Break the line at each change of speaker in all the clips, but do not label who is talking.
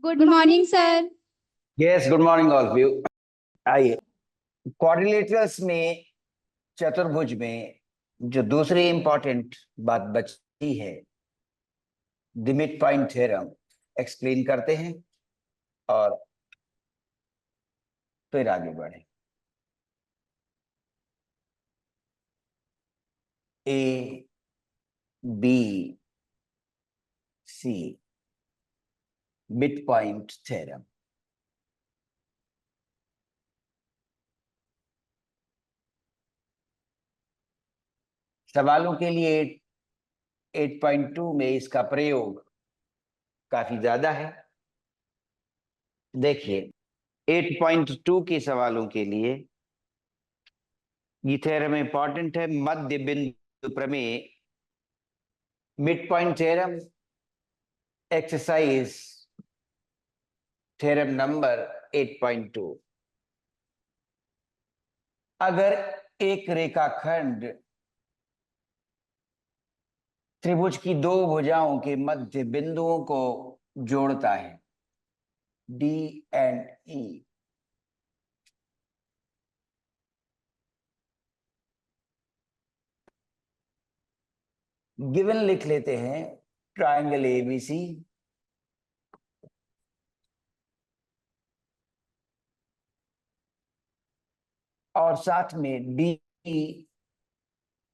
Good morning sir.
Yes, good morning all of you. आइए, quadrilaterals में, चतुर्भुज में जो दूसरी इंपॉर्टेंट बात बचती है, the mid point theorem, explain करते हैं और फिर आगे बढ़े। A B C, mid point theorem. सवालों के लिए 8.2 में इसका प्रयोग काफी ज्यादा है। देखिए, 8.2 के सवालों के लिए ये थ्योरम इंपॉर्टेंट है। मध्य बिंदु प्रमेय, mid point theorem, exercise theorem number 8.2। अगर एक रेखाखंड त्रिभुज की दो भुजाओं के मध्य बिंदुओं को जोड़ता है, डी एंड ई, गिवन लिख लेते हैं ट्रायंगल एबीसी, और साथ में D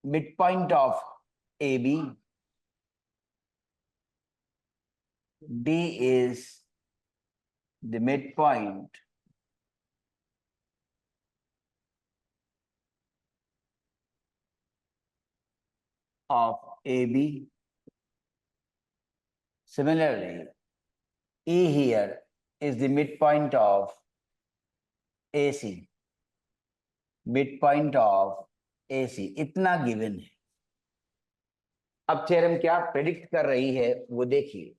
mid point of A B, D is the mid point of AB. Similarly, E here is the midpoint of AC. Midpoint of AC इतना गिवन है। अब theorem क्या प्रेडिक्ट कर रही है वो देखिए,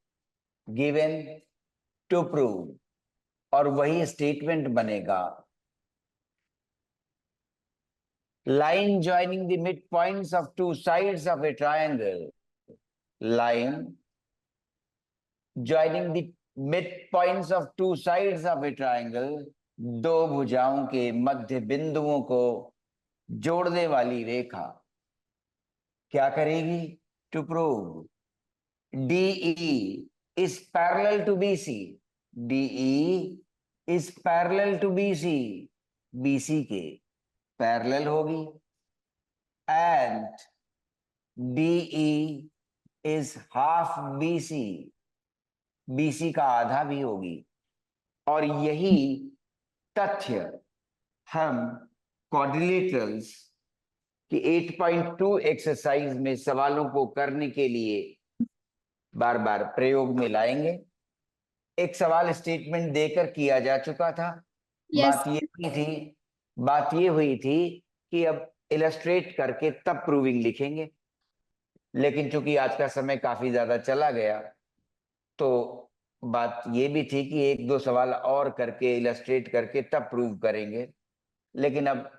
गिवन टू प्रूव, और वही स्टेटमेंट बनेगा। Line joining the midpoints of two sides of a triangle. Line joining the midpoints of two sides of a triangle. दो भुजाओं के मध्य बिंदुओं को जोड़ने वाली रेखा क्या करेगी? To prove DE is parallel to BC. DE is parallel to BC. BC के पैरेलल होगी, and DE is half BC. BC का आधा भी होगी। और यही तथ्य हम क्वाड्रिलेटरल्स की 8.2 एक्सरसाइज में सवालों को करने के लिए बार बार प्रयोग में लाएंगे। एक सवाल स्टेटमेंट देकर किया जा चुका था।
yes.
बात ये हुई थी कि अब इलस्ट्रेट करके तब प्रूविंग लिखेंगे, लेकिन चूंकि आज का समय काफी ज्यादा चला गया तो बात ये भी थी कि एक दो सवाल और करके इलस्ट्रेट करके तब प्रूव करेंगे, लेकिन अब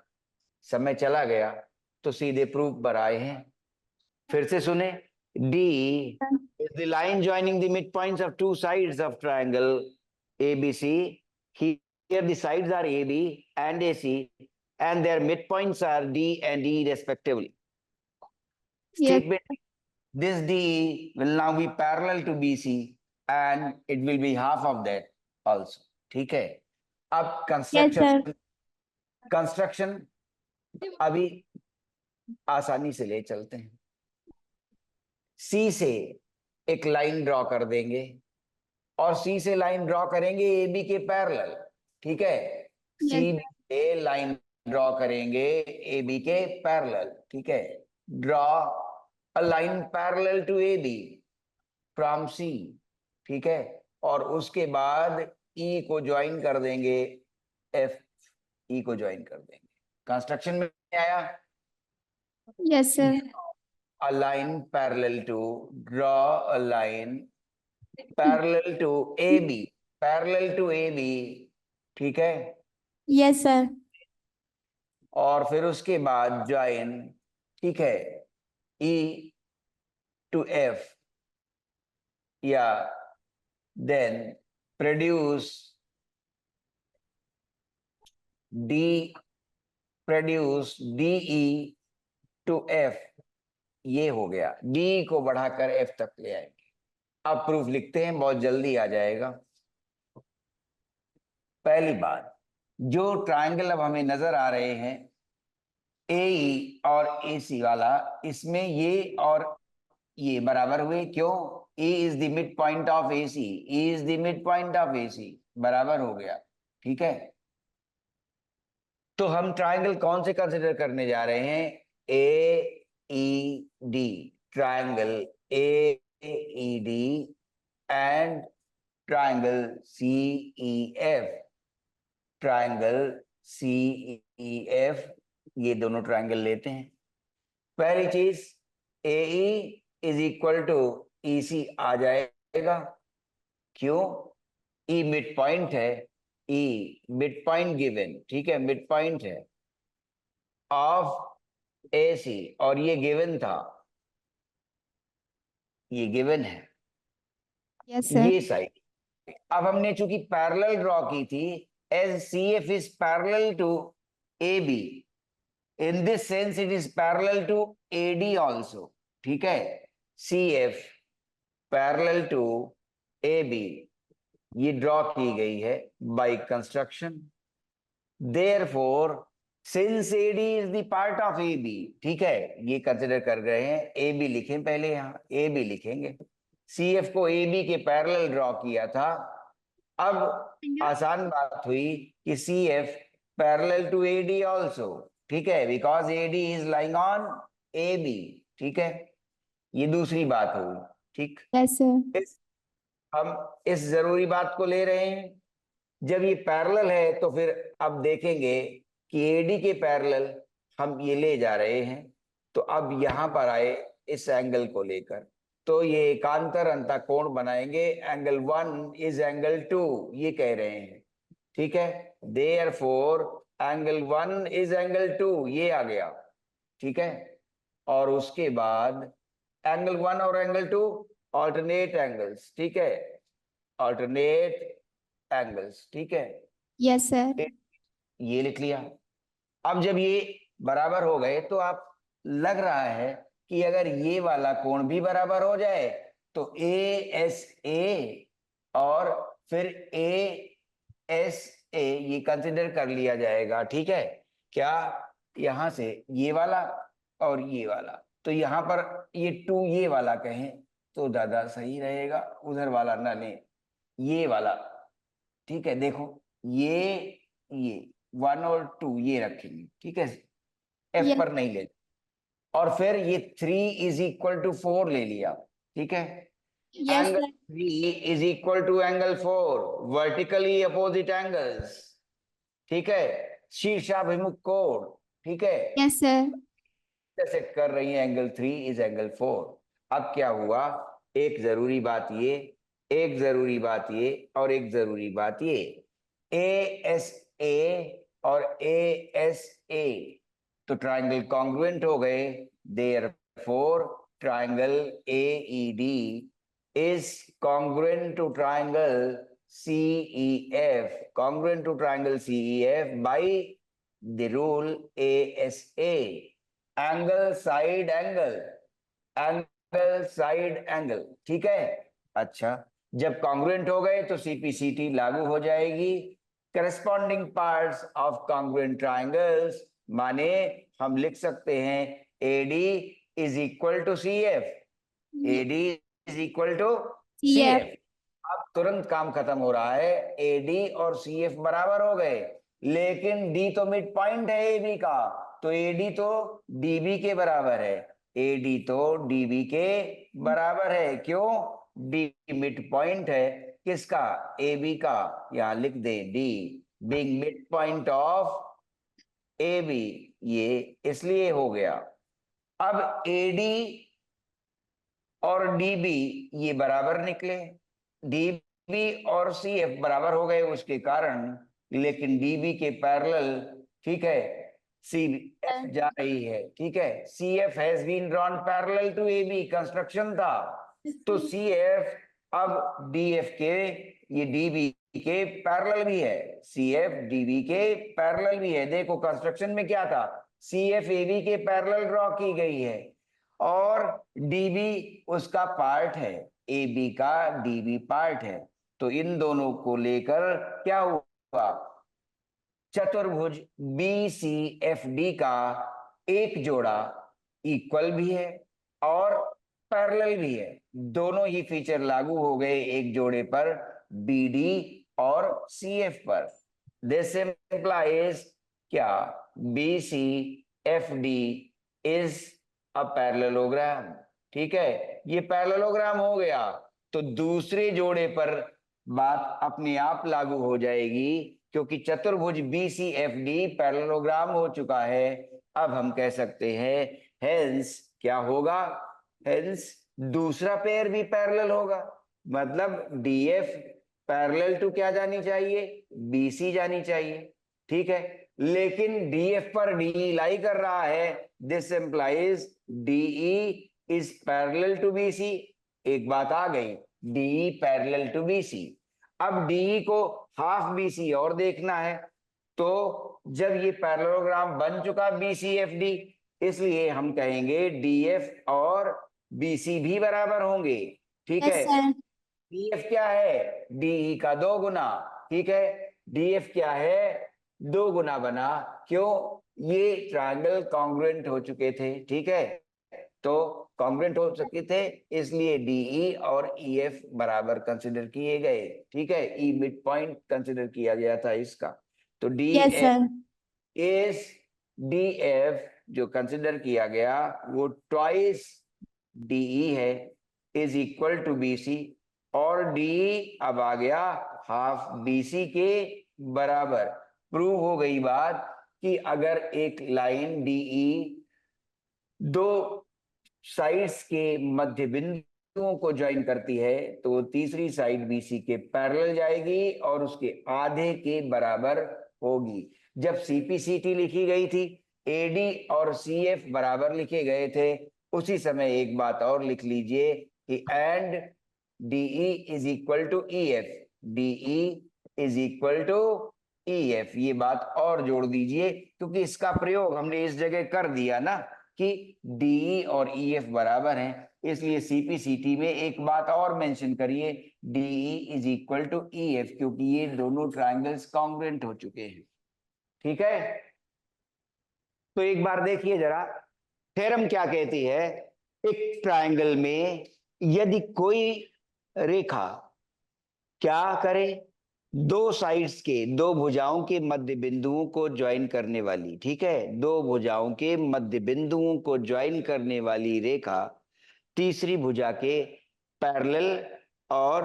समय चला गया तो सीधे प्रूफ पर आए हैं। फिर से सुने, D is the line joining the midpoints of two sides of triangle ABC. Here the sides are AB and AC and their midpoints are D and E respectively.
Yes.
Statement: this DE will now be parallel to BC and it will be half of that also. ठीक है। अब construction अभी आसानी से ले चलते हैं। सी से एक लाइन ड्रॉ कर देंगे और सी से लाइन ड्रॉ करेंगे ए बी के पैरेलल। ठीक है, सी से लाइन ड्रॉ करेंगे ए बी के पैरेलल। ठीक है, draw a line parallel to A B from C. ठीक है, और उसके बाद ई को ज्वाइन कर देंगे, एफ ई को ज्वाइन कर देंगे। कंस्ट्रक्शन में आया?
Yes sir.
A line parallel to, draw a line parallel to AB, parallel to AB। ठीक है,
यस सर।
और फिर उसके बाद ज्वाइन, ठीक है, E to F, या then produce DE to F, ये हो गया। D को बढ़ाकर F तक ले आएंगे। अब प्रूफ लिखते हैं, बहुत जल्दी आ जाएगा। पहली बात, जो ट्रायंगल अब हमें नजर आ रहे हैं AE और AC वाला, इसमें ये और ये बराबर हुए। क्यों? E is the mid point of AC, E is the mid point of AC, बराबर हो गया। ठीक है, तो हम ट्रायंगल कौन से कंसिडर करने जा रहे हैं? AED, triangle AED and triangle CEF, triangle CEF, ये दोनों ट्रायंगल लेते हैं। पहली चीज, AE is equal to EC आ जाएगा। क्यों? E मिड पॉइंट है, E मिड पॉइंट गिवन, ठीक है, मिड पॉइंट है ऑफ AC, और ये गिवन था, ये गिवन है,
Yes, sir.
ये साइड। अब हमने चूंकि पैरेलल ड्रॉ की थी, as CF is parallel to AB, in this sense it is parallel to AD also. ठीक है, CF पैरेलल टू AB, ये ड्रॉ की गई है by construction. Therefore since AD is the part of AB, ठीक है, ये कंसिडर कर रहे हैं, AB लिखें पहले, यहां AB लिखेंगे। CF को AB के पैरेलल ड्रॉ किया था। अब आसान बात हुई कि CF parallel to AD also, ठीक है, because AD is lying on AB। ठीक है, ये दूसरी बात हुई। ठीक,
Yes, sir.
हम इस जरूरी बात को ले रहे हैं, जब ये पैरेलल है तो फिर अब देखेंगे कि AD के पैरेलल हम ये ले जा रहे हैं, तो अब यहां पर आए इस एंगल को लेकर, तो ये एकांतर अंतःकोण बनाएंगे। एंगल 1 इज एंगल 2, ये कह रहे हैं। ठीक है, देयरफॉर एंगल 1 इज एंगल 2, ये आ गया। ठीक है, और उसके बाद एंगल 1 और एंगल 2 ऑल्टरनेट एंगल्स। ठीक है, ऑल्टरनेट एंगल्स। ठीक है,
Yes, sir.
ये लिख लिया। अब जब ये बराबर हो गए तो आप लग रहा है कि अगर ये वाला कोण भी बराबर हो जाए तो ASA और फिर ASA ये कंसिडर कर लिया जाएगा। ठीक है, क्या? यहां से ये वाला और ये वाला, तो यहां पर ये 2 ये वाला कहें तो ज्यादा सही रहेगा, उधर वाला ना लें, ये वाला। ठीक है, देखो, ये 1 और 2 ये रखेंगे। ठीक है, F
Yes,
पर नहीं ले, और फिर ये 3 इज इक्वल टू 4 ले लिया। ठीक है,
yes,
angle
sir.
3 is equal to angle 4, vertically opposite angles. ठीक है, शीर्षाभिमुख कोण। ठीक है,
Yes, sir.
जैसे कर रही है, एंगल 3 इज एंगल 4। अब क्या हुआ? एक जरूरी बात ये, एक जरूरी बात ये, और एक जरूरी बात ये, ASA और ASA तो ट्रायंगल कॉन्ग्रुएंट हो गए। Therefore triangle AED is congruent to triangle CEF, congruent to triangle CEF by the rule ASA, angle side angle, angle side angle. ठीक है, अच्छा, जब कॉन्ग्रुएंट हो गए तो CPCT लागू हो जाएगी। Corresponding parts of congruent triangles, माने हम लिख सकते हैं AD is equal to CF, AD is equal to
CF.
CF। अब तुरंत काम खत्म हो रहा है, AD और CF बराबर हो गए, लेकिन D तो मिड पॉइंट है AB का, तो AD तो DB के बराबर है, AD तो DB के बराबर है। क्यों? D मिड पॉइंट है, किसका? AB का। यहां लिख दे, D being mid point of AB, ये इसलिए हो गया। अब AD और DB ये बराबर निकले, DB और CF बराबर हो गए उसके कारण, लेकिन DB के पैरेलल, ठीक है, CF जा रही है। ठीक है, CF has been drawn parallel to AB, construction था, तो CF अब डीएफ के ये डीबी के पैरेलल भी है, सीएफ डीबी के पैरेलल भी है। देखो कंस्ट्रक्शन में क्या था, सीएफ एबी के पैरेलल ड्रॉ की गई है और डीबी उसका पार्ट है, एबी का डीबी पार्ट है। तो इन दोनों को लेकर क्या हुआ, चतुर्भुज बी सी एफ डी का एक जोड़ा इक्वल भी है और पैरेलल भी है। दोनों ही फीचर लागू हो गए एक जोड़े पर, बी डी और सी एफ पर। दिस इंप्लाइज क्या, B C F D is a parallelogram. ठीक है, ये पैरेललोग्राम हो गया तो दूसरे जोड़े पर बात अपने आप लागू हो जाएगी, क्योंकि चतुर्भुज B C F D parallelogram हो चुका है। अब हम कह सकते हैं हेंस क्या होगा, हेंस दूसरा पेयर भी पैरेलल होगा, मतलब डीएफ पैरेलल टू क्या जानी चाहिए, बीसी जानी चाहिए। ठीक है, लेकिन डीएफ पर डीई लाई कर रहा है, this implies DE is parallel to BC. एक बात आ गई, डीई पैरेलल टू बीसी। अब डीई को हाफ बीसी और देखना है, तो जब ये पैरेललोग्राम बन चुका बीसीएफडी, इसलिए हम कहेंगे डीएफ और बीसी भी बराबर होंगे। ठीक
यस
है,
सर।
डीएफ क्या है, डीई का 2 गुना। ठीक है, डीएफ क्या है, 2 गुना बना, क्यों, ये ट्रायंगल कॉन्ग्रुएंट हो चुके थे। ठीक है, तो कॉन्ग्रुएंट हो चुके थे, इसलिए डीई और ईएफ बराबर कंसिडर किए गए। ठीक है, ई मिड पॉइंट कंसिडर किया गया था इसका। तो
यस
डीएफ
सर।
इस डीएफ जो कंसिडर किया गया वो ट्वाइस डीई है, इज इक्वल टू बीसी, और डीई अब आ गया हाफ बीसी के बराबर। प्रूव हो गई बात कि अगर एक लाइन डीई दो साइड्स के मध्य बिंदुओं को ज्वाइन करती है तो वो तीसरी साइड बीसी के पैरेलल जाएगी और उसके आधे के बराबर होगी। जब सीपीसीटी लिखी गई थी, एडी और सीएफ बराबर लिखे गए थे, उसी समय एक बात और लिख लीजिए कि and DE is equal to EF, DE is equal to EF, ये बात और जोड़ दीजिए, क्योंकि इसका प्रयोग हमने इस जगह कर दिया ना कि डीई और ईएफ बराबर हैं, इसलिए सीपीसीटी में एक बात और मेंशन करिए, DE is equal to EF, क्योंकि ये दोनों ट्रायंगल्स कॉन्ग्रुएंट हो चुके हैं। ठीक है, तो एक बार देखिए जरा, थ्योरम क्या कहती है, एक ट्रायंगल में यदि कोई रेखा क्या करे, दो साइड्स के, दो भुजाओं के मध्य बिंदुओं को ज्वाइन करने वाली, ठीक है, दो भुजाओं के मध्य बिंदुओं को ज्वाइन करने वाली रेखा तीसरी भुजा के पैरेलल और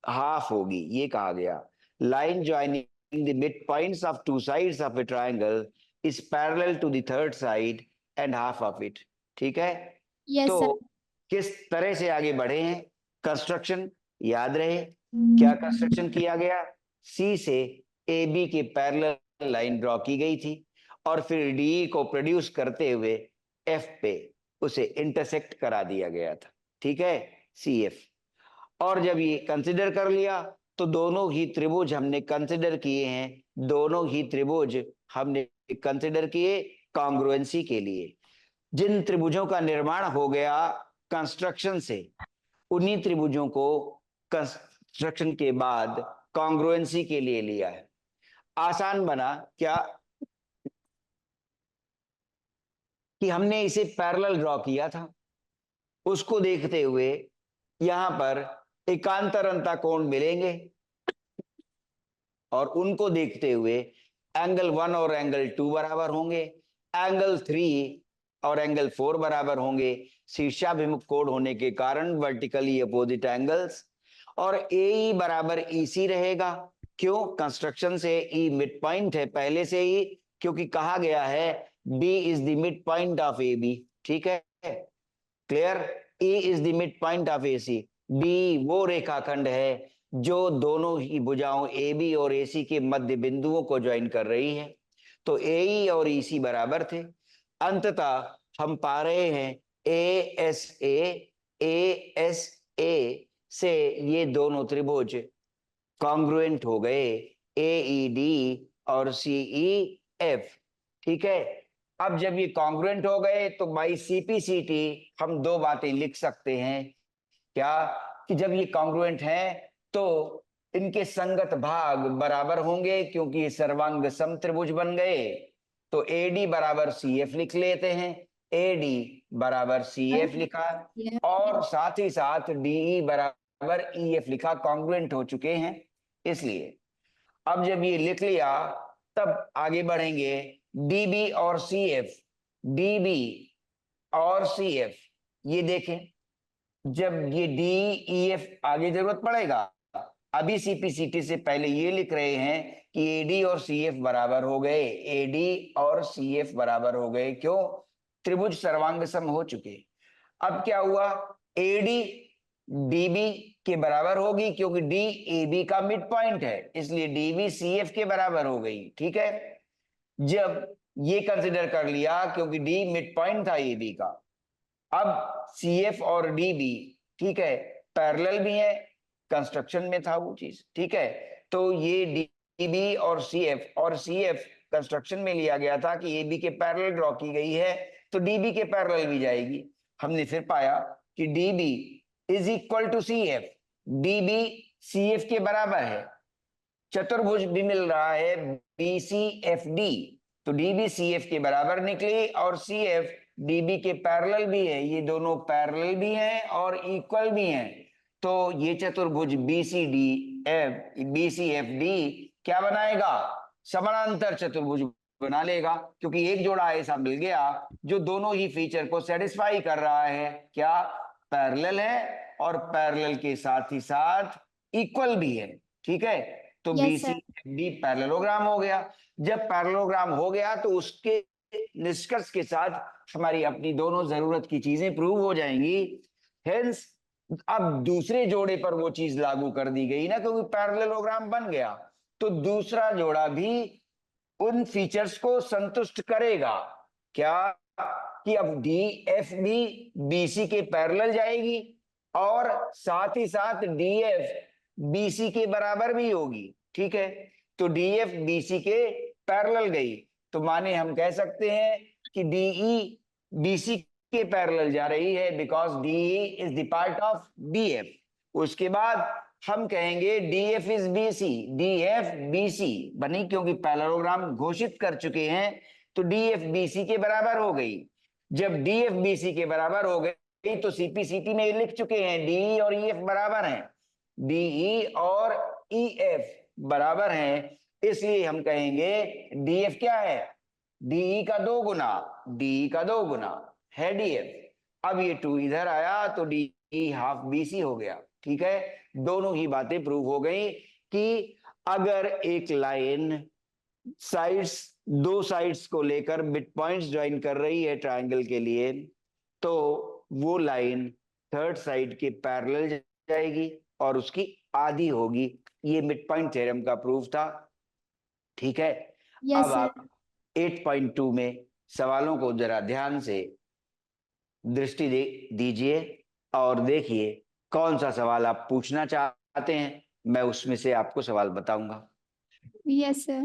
हाफ होगी, ये कहा गया। Line joining the mid points of two sides of a triangle is parallel to the third side and half of it. ठीक है,
यस
तो
सर।
किस तरह से आगे बढ़े हैं, कंस्ट्रक्शन याद रहे, क्या कंस्ट्रक्शन किया गया, सी से ए बी के पैरेलल लाइन ड्रॉ की गई थी और फिर डी को प्रोड्यूस करते हुए एफ पे उसे इंटरसेक्ट करा दिया गया था। ठीक है, सी एफ। और जब ये कंसिडर कर लिया तो दोनों ही त्रिभुज हमने कंसिडर किए हैं, दोनों ही त्रिभुज हमने कंसिडर किए कॉन्ग्रुएंसी के लिए। जिन त्रिभुजों का निर्माण हो गया कंस्ट्रक्शन से, उन्हीं त्रिभुजों को कंस्ट्रक्शन के बाद कॉन्ग्रुएंसी के लिए लिया है। आसान बना क्या कि हमने इसे पैरेलल ड्रॉ किया था, उसको देखते हुए यहां पर एकांतर अंता कोण मिलेंगे और उनको देखते हुए एंगल 1 और एंगल 2 बराबर होंगे, एंगल 3 और एंगल 4 बराबर होंगे, शीर्षाभिमुख कोण होने के कारण वर्टिकली अपोजिट एंगल्स, और ए बराबर ईसी रहेगा। क्यों, कंस्ट्रक्शन से ई मिड पॉइंट है पहले से ही, क्योंकि कहा गया है B is the mid point of A B. ठीक है, clear, A is the mid point of A C, B वो रेखाखंड है जो दोनों ही भुजाओं ए बी और ए सी के मध्य बिंदुओं को ज्वाइन कर रही है। तो ए और ई सी बराबर थे। अंततः हम पा रहे हैं ए एस ए से ये दोनों त्रिभुज कॉन्ग्रुएंट हो गए, AED और CEF। ठीक है, अब जब ये कॉन्ग्रुएंट हो गए तो बाई CPCT हम दो बातें लिख सकते हैं। क्या? कि जब ये कॉन्ग्रुएंट है तो इनके संगत भाग बराबर होंगे, क्योंकि ये सर्वांग सम त्रिभुज बन गए। तो AD बराबर CF लिख लेते हैं, AD बराबर CF लिखा, और साथ ही साथ DE बराबर EF लिखा, कॉन्ग्रुएंट हो चुके हैं। इसलिए अब जब ये लिख लिया तब आगे बढ़ेंगे, DB और CF, DB और CF, ये देखें जब ये DEF आगे जरूरत पड़ेगा, अभी CPCT से पहले ये लिख रहे हैं कि AD और CF बराबर हो गए, AD और CF बराबर हो गए। क्यों? त्रिभुज सर्वांग सम हो चुके। अब क्या हुआ? AD DB के बराबर होगी, क्योंकि DAB का मिड पॉइंट है, इसलिए DB CF के बराबर हो गई। ठीक है, जब ये कंसिडर कर लिया, क्योंकि D मिड पॉइंट था AB का, अब CF और DB, ठीक है, पैरेलल भी है, कंस्ट्रक्शन में था वो चीज। ठीक है, तो ये DB और CF कंस्ट्रक्शन में लिया गया था कि AB के पैरेलल ड्रॉ की गई है, तो DB के पैरेलल भी जाएगी। हमने फिर पाया कि DB is equal to CF, DB CF के बराबर है। चतुर्भुज भी मिल रहा है BCFD, तो DB CF के बराबर निकली, और CF DB के पैरेलल भी है। ये दोनों पैरेलल भी हैं और इक्वल भी हैं, तो ये चतुर्भुज BCFD क्या बनाएगा? समानांतर चतुर्भुज बना लेगा, क्योंकि एक जोड़ा ऐसा मिल गया जो दोनों ही फीचर को सेटिस्फाई कर रहा है। क्या? पैरेलल है और पैरेलल के साथ ही साथ इक्वल भी है। ठीक है, तो
Yes, sir.
BCFD पैरेललोग्राम हो गया। जब पैरेललोग्राम हो गया तो उसके निष्कर्ष के साथ हमारी अपनी दोनों जरूरत की चीजें प्रूव हो जाएंगी। हेंस अब दूसरे जोड़े पर वो चीज लागू कर दी गई ना, क्योंकि पैरेललोग्राम बन गया, तो दूसरा जोड़ा भी उन फीचर्स को संतुष्ट करेगा। क्या? कि अब DFB BC के पैरेलल जाएगी, और साथ ही साथ DF BC के बराबर भी होगी। ठीक है, तो DF BC के पैरेलल गई, तो माने हम कह सकते हैं कि DE BC के पैरेलल जा रही है, because DE is the part of DF। उसके बाद हम कहेंगे DF is BC, DF BC बनी, क्योंकि पैरेललोग्राम घोषित कर चुके हैं, तो DF BC के बराबर हो गई। जब DF BC के बराबर हो गई तो CPCT में लिख चुके हैं DE और EF बराबर हैं, DE और EF बराबर हैं, इसलिए हम कहेंगे DF क्या है? DE का 2 गुना, DE का 2 गुना है DF। अब ये 2 इधर आया तो DE हाफ BC हो गया। ठीक है, दोनों ही बातें प्रूव हो गई कि अगर एक लाइन साइड्स, दो साइड्स को लेकर मिड पॉइंट्स ज्वाइन कर रही है ट्रायंगल के लिए, तो वो लाइन थर्ड साइड के पैरेलल जाएगी और उसकी आधी होगी। ये मिड पॉइंट थ्योरम का प्रूफ था। ठीक है,
Yes,
अब
sir.
आप 8.2 में सवालों को जरा ध्यान से दृष्टि दीजिए और देखिए कौन सा सवाल आप पूछना चाहते हैं, मैं उसमें से आपको सवाल बताऊंगा।
Yes, sir.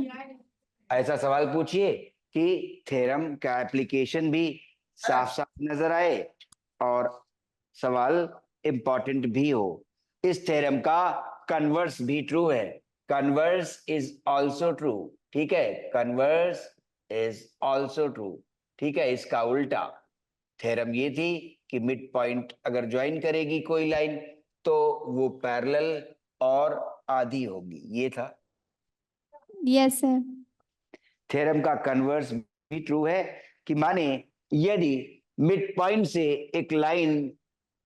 ऐसा सवाल पूछिए कि थ्योरम का एप्लीकेशन भी साफ साफ नजर आए और सवाल इंपॉर्टेंट भी हो। इस थ्योरम का कन्वर्स भी ट्रू है, कन्वर्स इज आल्सो ट्रू। ठीक है, कन्वर्स इज आल्सो ट्रू। ठीक है, इसका उल्टा थ्योरम ये थी कि मिड पॉइंट अगर ज्वाइन करेगी कोई लाइन तो वो पैरेलल और आधी होगी, ये था।
Yes, sir.
थ्योरम का कन्वर्स भी ट्रू है कि माने यदि मिड पॉइंट से एक लाइन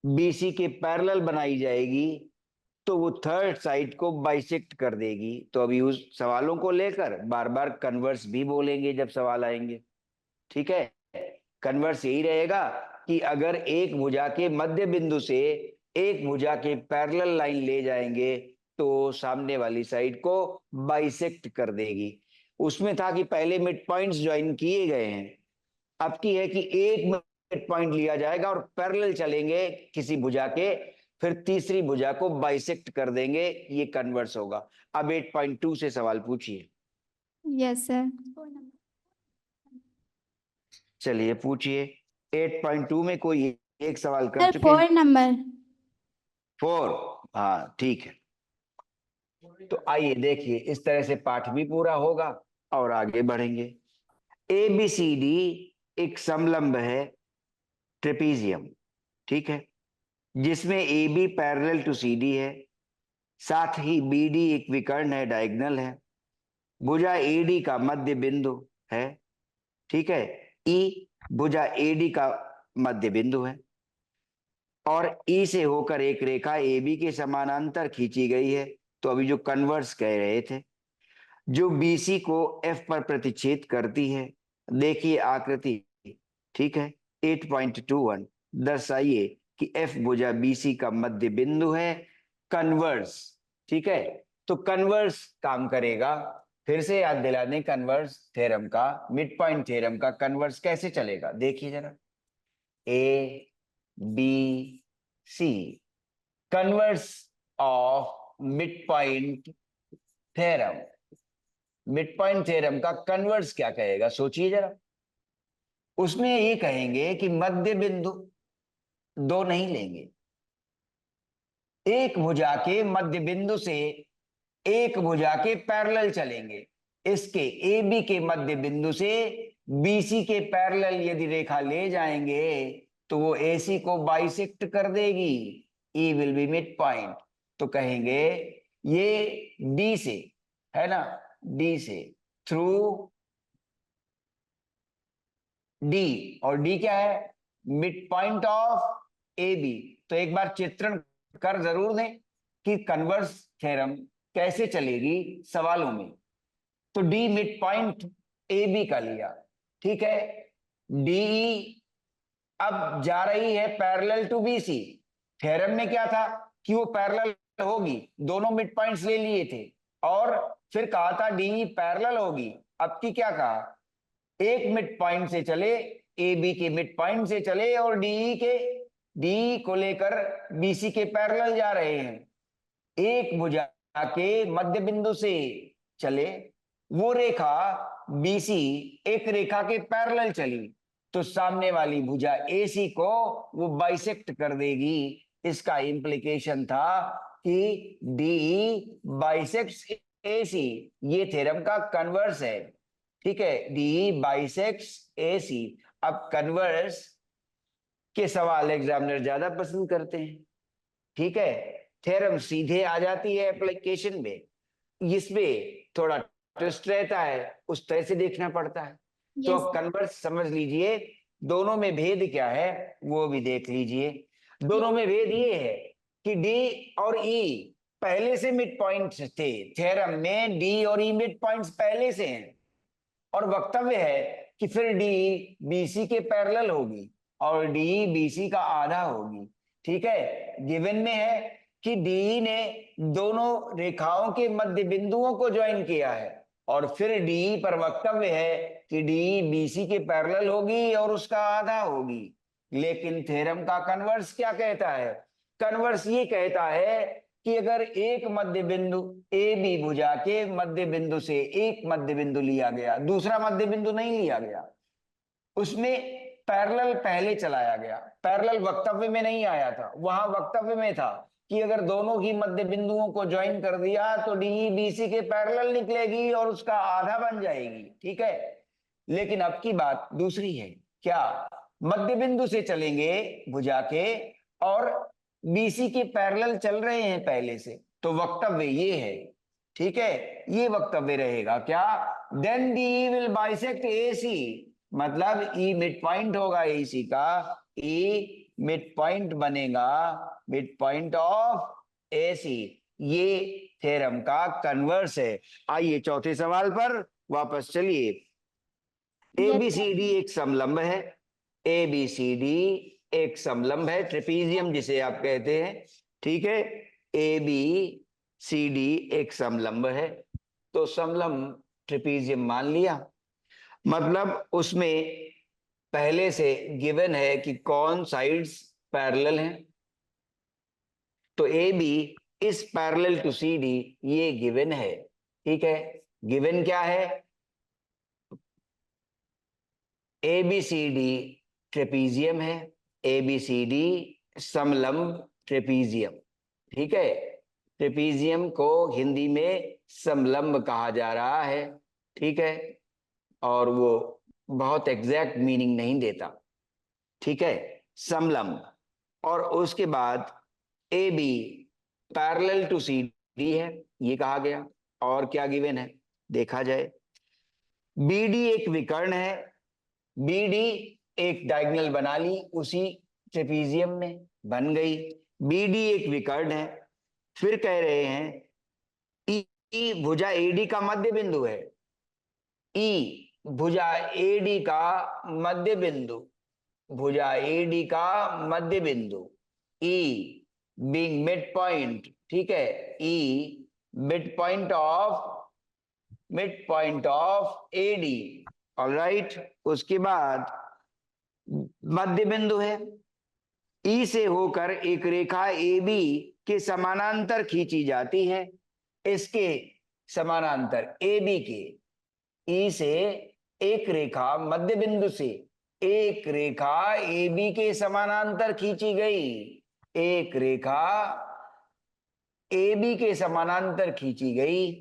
BC के पैरेलल बनाई जाएगी तो वो थर्ड साइड को बाइसेक्ट कर देगी। तो अभी उस सवालों को लेकर बार बार कन्वर्स भी बोलेंगे जब सवाल आएंगे। ठीक है, कन्वर्स यही रहेगा कि अगर एक भुजा के मध्य बिंदु से एक भुजा के पैरेलल लाइन ले जाएंगे तो सामने वाली साइड को बाइसेक्ट कर देगी। उसमें था कि पहले मिड पॉइंट्स ज्वाइन किए गए हैं, अब की है कि एक मिड पॉइंट लिया जाएगा और पैरेलल चलेंगे किसी भुजा के, फिर तीसरी भुजा को बाइसेक्ट कर देंगे, ये कन्वर्स होगा। अब 8.2 से सवाल पूछिए।
Yes sir.
चलिए पूछिए। 8.2 में कोई एक सवाल कर
सर
चुके हैं।
4 नंबर।
4, हाँ ठीक है। तो आइए देखिए, इस तरह से पाठ भी पूरा होगा और आगे बढ़ेंगे। ABCD एक समलंब है, ट्रेपीजियम, ठीक है, जिसमें AB पैरेलल टू CD है, साथ ही BD एक विकर्ण है, डायगोनल है। भुजा AD का मध्य बिंदु है, ठीक है। E भुजा AD का मध्य बिंदु है और E से होकर एक रेखा AB के समानांतर खींची गई है। तो अभी जो कन्वर्स कह रहे थे, जो BC को F पर प्रतिच्छेद करती है। देखिए आकृति, ठीक है। 8.21 दर्शाइए कि F भुजा BC का मध्य बिंदु है, कन्वर्स, ठीक है। तो कन्वर्स काम करेगा। फिर से याद दिला दें, कन्वर्स थ्योरम का, मिड पॉइंट थ्योरम का कन्वर्स कैसे चलेगा, देखिए जरा। ABC converse of mid point theorem. Mid point theorem का कन्वर्स क्या कहेगा, सोचिए जरा। उसमें ये कहेंगे कि मध्य बिंदु दो नहीं लेंगे, एक भुजा के मध्य बिंदु से एक भुजा के पैरेलल चलेंगे। इसके AB के मध्य बिंदु से BC के पैरेलल यदि रेखा ले जाएंगे तो वो AC को बाइसेक्ट कर देगी। E will be mid point. तो कहेंगे ये D से, है ना, D से थ्रू D, और D क्या है, मिड पॉइंट ऑफ AB। तो एक बार चित्रण कर जरूर दें कि कन्वर्स थ्योरम कैसे चलेगी सवालों में। तो D मिड पॉइंट AB का लिया, ठीक है। DE अब जा रही है पैरेलल टू BC। थ्योरम में क्या था कि वो पैरेलल होगी, दोनों मिड पॉइंट्स ले लिए थे, और फिर कहा था DE पैरेलल होगी। अब की क्या कहा, एक मिड पॉइंट से चले, AB के मिड पॉइंट से चले और DE को लेकर BC के पैरेलल जा रहे हैं। एक भुजा के मध्य बिंदु से चले, वो रेखा BC एक रेखा के पैरेलल चली, तो सामने वाली भुजा AC को वो बाइसेक्ट कर देगी। इसका इंप्लीकेशन था कि DE बाइसेक्ट्स AC। ये थ्योरम का कन्वर्स है, ठीक है। DE bisects AC। अब कन्वर्स के सवाल एग्जामिनर ज्यादा पसंद करते हैं, ठीक है। थ्योरम सीधे आ जाती है एप्लीकेशन में, इसमें थोड़ा ट्विस्ट रहता है, उस तरह से देखना पड़ता है। तो
यस।
कन्वर्स समझ लीजिए। दोनों में भेद क्या है वो भी देख लीजिए। दोनों में भेद ये है कि D और E पहले से मिड पॉइंट्स थे। थ्योरम में D और E मिड पॉइंट्स पहले से हैं, और वक्तव्य है कि फिर D BC के पैरेलल होगी और D BC का आधा होगी, ठीक है। गिवन में है कि DE ने दोनों रेखाओं के मध्य बिंदुओं को ज्वाइन किया है, और फिर DE पर वक्तव्य है कि DE BC के पैरेलल होगी और उसका आधा होगी। लेकिन थ्योरम का कन्वर्स क्या कहता है, कन्वर्स ये कहता है कि अगर एक मध्य बिंदु AB भुजा के मध्य बिंदु से एक मध्य बिंदु लिया गया, दूसरा मध्य बिंदु नहीं लिया गया, उसमें पैरेलल पहले चलाया गया, पैरेलल वक्तव्य में नहीं आया था, वहां वक्तव्य में था कि अगर दोनों ही मध्य बिंदुओं को ज्वाइन कर दिया तो DE BC के पैरेलल निकलेगी और उसका आधा बन जाएगी, ठीक है। लेकिन अब की बात दूसरी है, क्या, मध्य बिंदु से चलेंगे भुजा के और BC के पैरेलल चल रहे हैं पहले से, तो वक्तव्य ये है, ठीक है। ये वक्तव्य रहेगा क्या, then DE will bisect AC, मतलब E मिड पॉइंट होगा AC का, E मिड पॉइंट बनेगा, मिड पॉइंट ऑफ AC। ये थ्योरम का कन्वर्स है। आइए चौथे सवाल पर वापस चलिए। ABCD एक समलंब है, ABCD एक समलंब है, ट्रेपीजियम जिसे आप कहते हैं, ठीक है। ABCD एक समलंब है, तो समलंब ट्रेपीजियम मान लिया। मतलब उसमें पहले से गिवन है कि कौन साइड्स पैरेलल हैं, तो A B is parallel to C D, ये गिवन है। ठीक है, गिवन क्या है? A B C D trapezium है, ए बी सी डी समलंब ट्रेपीजियम। ठीक है, ट्रेपीजियम को हिंदी में समलंब कहा जा रहा है। ठीक है, और वो बहुत एग्जैक्ट मीनिंग नहीं देता। ठीक है, समलंब। और उसके बाद A B parallel to C D है, ये कहा गया। और क्या गिवन है देखा जाए। बी डी एक विकर्ण है, बी डी एक डायगोनल बना ली उसी ट्रेपीजियम में, बन गई। बी डी एक विकर्ण है। फिर कह रहे हैं ई भुजा एडी का मध्य बिंदु है, ई भुजा एडी का मध्य बिंदु, भुजा एडी का मध्य बिंदु, ई बीइंग मिड पॉइंट। ठीक है, E mid point of AD. Alright, उसके बाद मध्य बिंदु है, ई से होकर एक रेखा ए बी के समानांतर खींची जाती है। इसके समानांतर ए बी के, ई से एक रेखा मध्य बिंदु से एक रेखा ए बी के समानांतर खींची गई, एक रेखा ए बी के समानांतर खींची गई।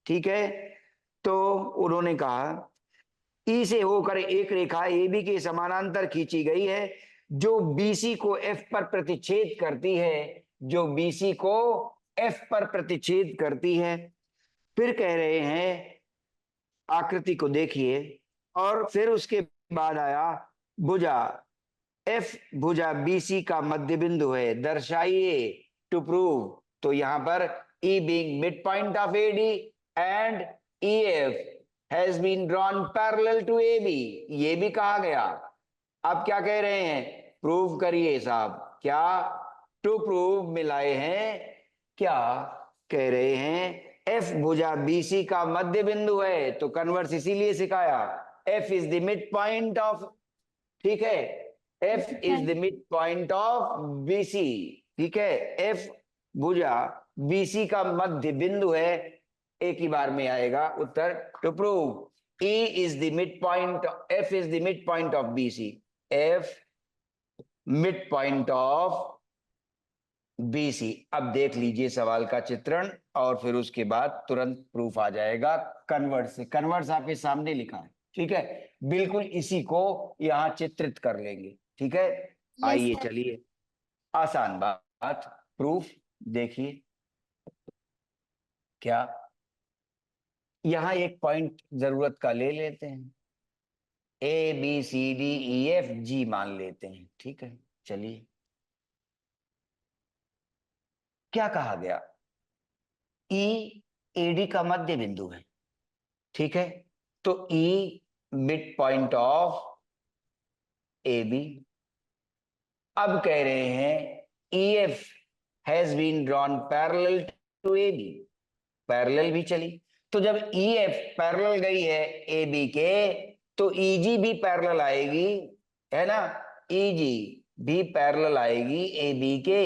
ठीक है, तो उन्होंने कहा ई से होकर एक रेखा ए बी के समानांतर खींची गई है जो बीसी को एफ पर प्रतिच्छेद करती है, जो बीसी को एफ पर प्रतिच्छेद करती है। फिर कह रहे हैं आकृति को देखिए, और फिर उसके बाद आया भुजा एफ भुजा बीसी का मध्य बिंदु है, दर्शाइए टू प्रूव। तो यहां पर E being mid point of AD and E F has been drawn parallel to A B, ये भी कहा गया। अब क्या कह रहे हैं, प्रूव करिए साहब। क्या? टू प्रूव मिलाए हैं, क्या कह रहे हैं? एफ भुजा बीसी का मध्य बिंदु है, तो कन्वर्स इसीलिए सिखाया, F is the mid point of, ठीक है, F is the mid point of BC. ठीक है, एफ भुजा बीसी का मध्य बिंदु है, एक ही बार में आएगा उत्तर। To prove E is the mid point, F is the mid point of BC, F mid point of BC. अब देख लीजिए सवाल का चित्रण, और फिर उसके बाद तुरंत प्रूफ आ जाएगा कन्वर्ट से। कन्वर्ट आपके सामने लिखा है, ठीक है, बिल्कुल इसी को यहां चित्रित कर लेंगे। ठीक है, आइए चलिए, आसान बात, प्रूफ देखिए। क्या यहां एक पॉइंट जरूरत का ले लेते हैं, A B C D E F G मान लेते हैं। ठीक है, चलिए, क्या कहा गया, ई एडी का मध्य बिंदु है। ठीक है, तो E mid point of A B. अब कह रहे हैं E F has been drawn parallel to A B, parallel भी चली। तो जब ई एफ पैरेलल गई है ए बी के, तो ई जी भी पैरेलल आएगी, है ना, ई जी भी पैरेलल आएगी ए बी के।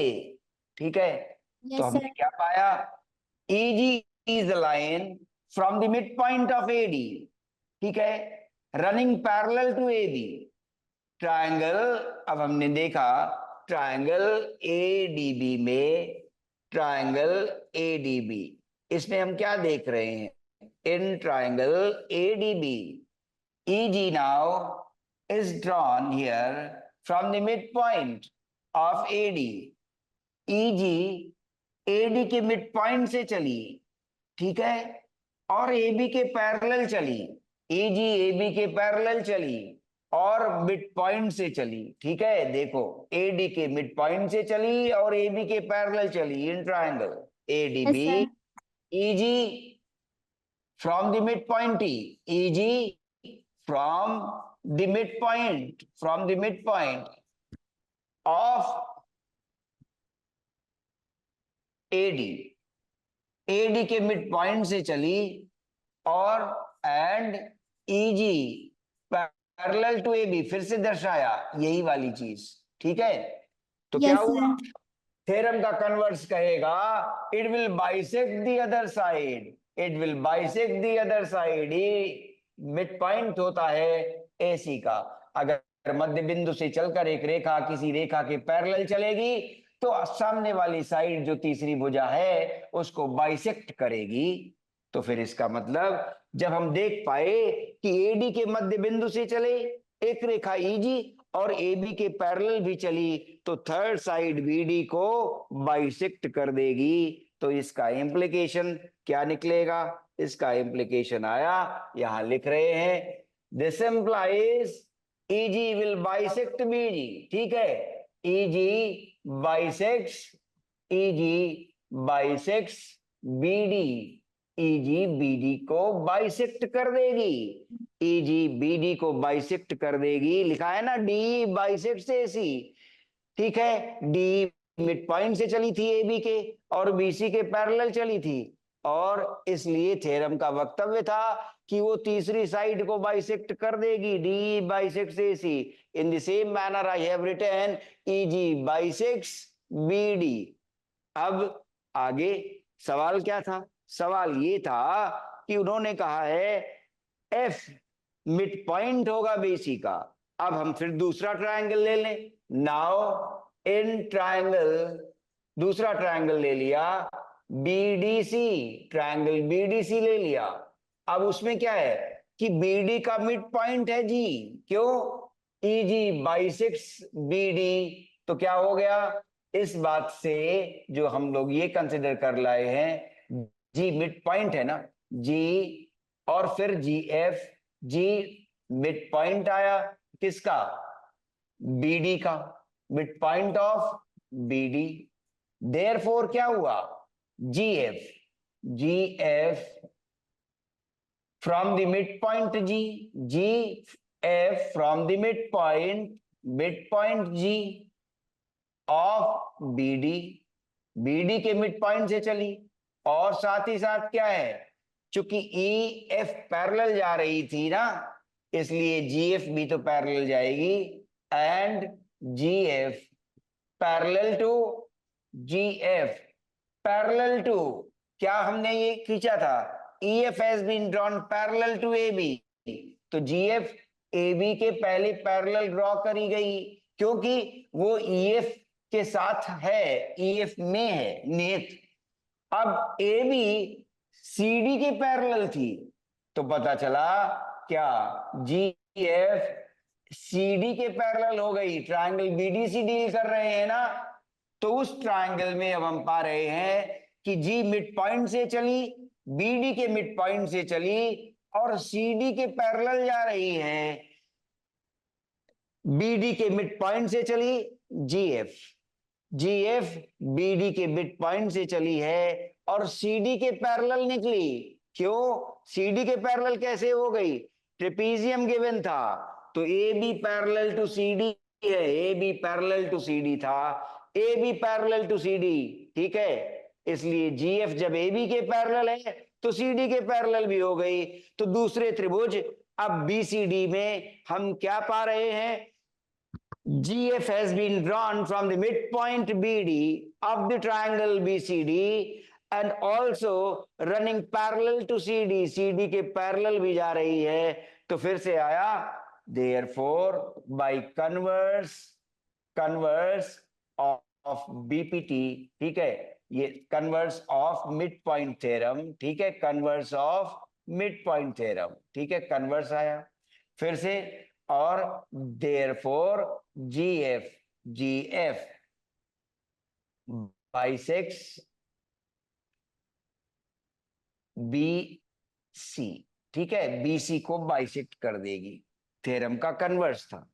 ठीक है, तो हमने क्या पाया, E G is the line from the mid point of A D, ठीक है, running parallel to A B. Triangle, अब हमने देखा ट्रायंगल एडीबी में, ट्रायंगल एडीबी, इसमें हम क्या देख रहे हैं, in triangle ADB EG now is drawn here from the mid point of AD. EG AD के मिड पॉइंट से चली, ठीक है, और एबी के पैरेलल चली, ईजी एबी के पैरेलल चली और मिड पॉइंट से चली। ठीक है, देखो एडी के मिड पॉइंट से चली और एबी के पैरेलल चली in triangle ADB. EG from the mid point, EG from the mid point, from the mid point of AD, AD के मिड पॉइंट से चली और and EG parallel to A B, फिर से दर्शाया यही वाली चीज। ठीक है, तो क्या हुआ, थ्योरम का कन्वर्स कहेगा it will bisect the other side, it will bisect the other side. ये मिड पॉइंट होता है AC का। अगर मध्य बिंदु से चलकर एक रेखा किसी रेखा के पैरेलल चलेगी तो सामने वाली साइड जो तीसरी भुजा है उसको बाइसेक्ट करेगी। तो फिर इसका मतलब जब हम देख पाए कि AD के मध्य बिंदु से चले एक रेखा EG और AB के पैरेलल भी चली तो थर्ड साइड BD को बाइसेक्ट कर देगी। तो इसका इम्प्लीकेशन क्या निकलेगा? इसका इम्प्लीकेशन आया, यहां लिख रहे हैं, this implies EG will bisect BD। ठीक है, EG bisects, EG bisects BD, EG BD को बाइसेक्ट कर देगी, EG BD को बाइसेक्ट कर देगी। लिखा है ना D बाइसेक्ट्स AC। ठीक है, D मिड पॉइंट से चली थी AB के और BC के पैरेलल चली थी और इसलिए थ्योरम का वक्तव्य था कि वो तीसरी साइड को बाइसेक्ट कर देगी, D bisects AC। In the same manner I have written EG bisects BD। अब आगे सवाल क्या था? सवाल ये था कि उन्होंने कहा है F मिड पॉइंट होगा BC का। अब हम फिर दूसरा ट्रायंगल ले लें। नाउ इन ट्रायंगल, दूसरा ट्रायंगल ले लिया BDC, ट्रायंगल BDC ले लिया। अब उसमें क्या है कि BD का मिड पॉइंट है G। क्यों? EG bisects BD। तो क्या हो गया? इस बात से जो हम लोग ये कंसिडर कर लाए हैं, G मिड पॉइंट है ना, G और फिर GF, G मिड पॉइंट आया किसका? BD का, mid point of BD। Therefore क्या हुआ? GF, GF from the midpoint G, GF from the midpoint G of BD, BD के मिड पॉइंट से चली और साथ ही साथ क्या है, चूंकि EF पैरेलल जा रही थी ना इसलिए GF भी तो पैरेलल जाएगी and GF parallel to GF, parallel to क्या हमने ये खींचा था, EF has been drawn parallel to AB। तो GF AB के पहले पैरेलल ड्रॉ करी गई क्योंकि वो EF के साथ है, EF में है निहित। अब AB CD के पैरेलल थी तो पता चला क्या GF CD के पैरेलल हो गई। ट्रायंगल BDC डील कर रहे हैं ना, तो उस ट्रायंगल में अब हम पा रहे हैं कि G मिड पॉइंट से चली, BD के मिड पॉइंट से चली और CD के पैरेलल जा रही है। BD के मिड पॉइंट से चली GF, GF BD के मिड पॉइंट से चली है और CD के पैरेलल निकली। क्यों? CD के पैरेलल कैसे हो गई? ट्रेपीजियम गिवन था तो AB पैरेलल टू CD है, AB पैरेलल टू CD था, AB पैरेलल टू CD। ठीक है, इसलिए GF जब AB के पैरेलल है तो CD के पैरेलल भी हो गई। तो दूसरे त्रिभुज अब BCD में हम क्या पा रहे हैं? GF has been drawn from the midpoint BD of the triangle BCD and also running parallel to CD, CD के पैरेलल भी जा रही है। तो फिर से आया therefore by converse of BPT। ठीक है, ये converse of mid point theorem. ठीक है, converse of mid point theorem. ठीक है, कन्वर्स आया फिर से और therefore GF बाइसेक्ट्स BC। ठीक है, BC को बाइसेक्ट कर देगी, थ्योरम का कन्वर्स था।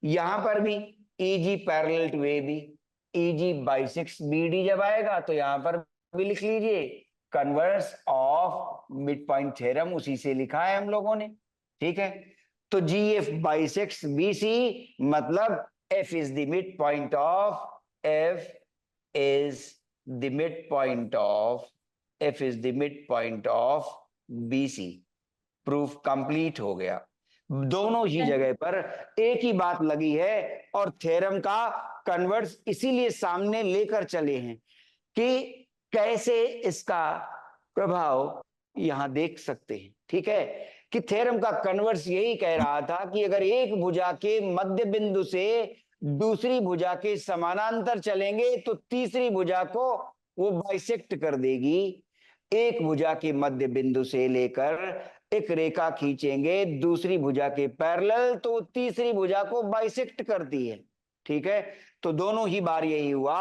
यहां पर भी EG parallel to AB, EG bisects BD जब आएगा तो यहां पर भी लिख लीजिए converse of mid point theorem, उसी से लिखा है हम लोगों ने। ठीक है, तो GF बाइसेक्ट्स BC मतलब F is the midpoint of F is the midpoint of F is the midpoint of BC। Proof complete हो गया। दोनों ही जगह पर एक ही बात लगी है और थ्योरम का कन्वर्स इसीलिए सामने लेकर चले हैं कि कैसे इसका प्रभाव यहां देख सकते हैं। ठीक है, कि थ्योरम का कन्वर्स यही कह रहा था कि अगर एक भुजा के मध्य बिंदु से दूसरी भुजा के समानांतर चलेंगे तो तीसरी भुजा को वो बाइसेक्ट कर देगी। एक भुजा के मध्य बिंदु से लेकर एक रेखा खींचेंगे दूसरी भुजा के पैरेलल तो तीसरी भुजा को बाइसेक्ट करती है। ठीक है, तो दोनों ही बार यही हुआ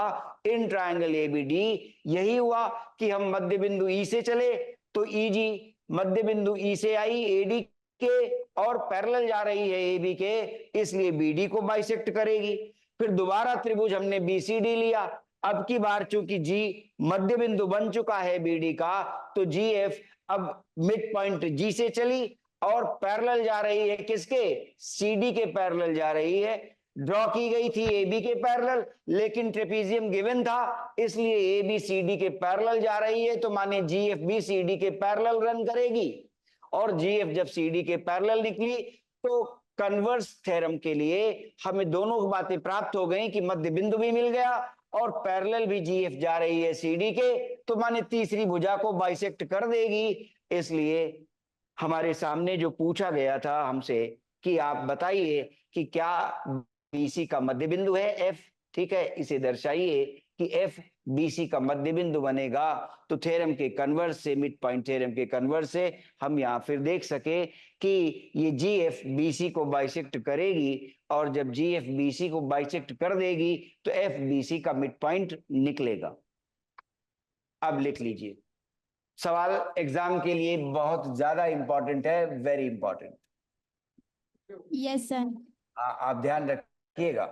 इन ट्रायंगल एबीडी, यही हुआ कि हम मध्य बिंदु ई से चले तो ईजी मध्य बिंदु ई से आई एडी के और पैरेलल जा रही है एबी के, इसलिए बीडी को बाइसेक्ट करेगी। फिर दोबारा त्रिभुज हमने बीसीडी लिया, अब की बार चूंकि जी मध्य बिंदु बन चुका है बीडी का, तो जी एफ अब मिड पॉइंट जी से चली और पैरेलल जा रही है किसके, सीडी के पैरेलल जा रही है। ड्रॉ की गई थी एबी के पैरेलल, लेकिन ट्रेपीजियम गिवन था इसलिए एबी सीडी के पैरेलल जा रही है, तो माने जीएफ भी सीडी के पैरेलल रन करेगी। और जीएफ जब सीडी के पैरेलल निकली तो कन्वर्स थ्योरम के लिए हमें दोनों बातें प्राप्त हो गई कि मध्य बिंदु भी मिल गया और पैरेलल भी जीएफ जा रही है सीडी के, तो माने तीसरी भुजा को बाइसेक्ट कर देगी। इसलिए हमारे सामने जो पूछा गया था हमसे कि आप बताइए कि क्या बीसी का मध्य बिंदु है एफ, ठीक है, इसे दर्शाइए कि एफ बीसी का मध्य बिंदु बनेगा। तो थ्योरम के कन्वर्स से, मिड पॉइंट थ्योरम के कन्वर्स से हम यहाँ फिर देख सके कि ये जी एफ बीसी को बाइसेक्ट करेगी और जब जी एफ बीसी को बाइसेक्ट कर देगी तो एफ बीसी का मिड पॉइंट निकलेगा। अब लिख लीजिए, सवाल एग्जाम के लिए बहुत ज्यादा इंपॉर्टेंट है, वेरी इंपॉर्टेंट।
Yes sir.
आप ध्यान रखिएगा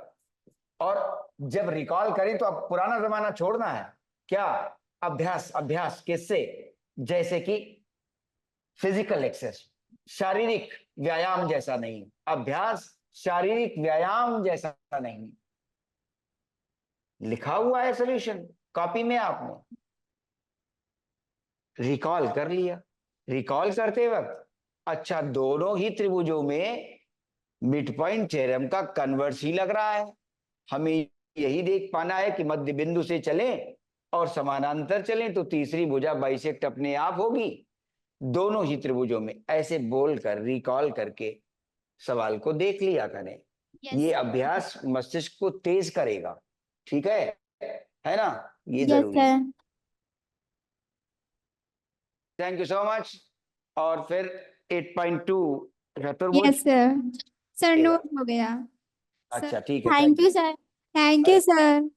और जब रिकॉल करें तो अब पुराना जमाना छोड़ना है। क्या? अभ्यास, अभ्यास किससे? जैसे कि फिजिकल एक्सरसाइज, शारीरिक व्यायाम जैसा नहीं, अभ्यास शारीरिक व्यायाम जैसा नहीं। लिखा हुआ है सॉल्यूशन कॉपी में, आपने रिकॉल कर लिया। रिकॉल करते वक्त अच्छा दोनों ही त्रिभुजों में मिड पॉइंट थ्योरम का कन्वर्स ही लग रहा है। हमें यही देख पाना है कि मध्य बिंदु से चलें और समानांतर चलें तो तीसरी भुजा बाइसेक्ट अपने आप होगी दोनों ही त्रिभुजों में। ऐसे बोलकर रिकॉल करके सवाल को देख लिया करें। ये अभ्यास मस्तिष्क को तेज करेगा, ठीक है ना? ये जरूरी है। Thank you so much. और फिर 8.2 चतुर्भुज।
यस सर, सर नोट हो गया।
अच्छा ठीक है,
thank you sir, thank you sir.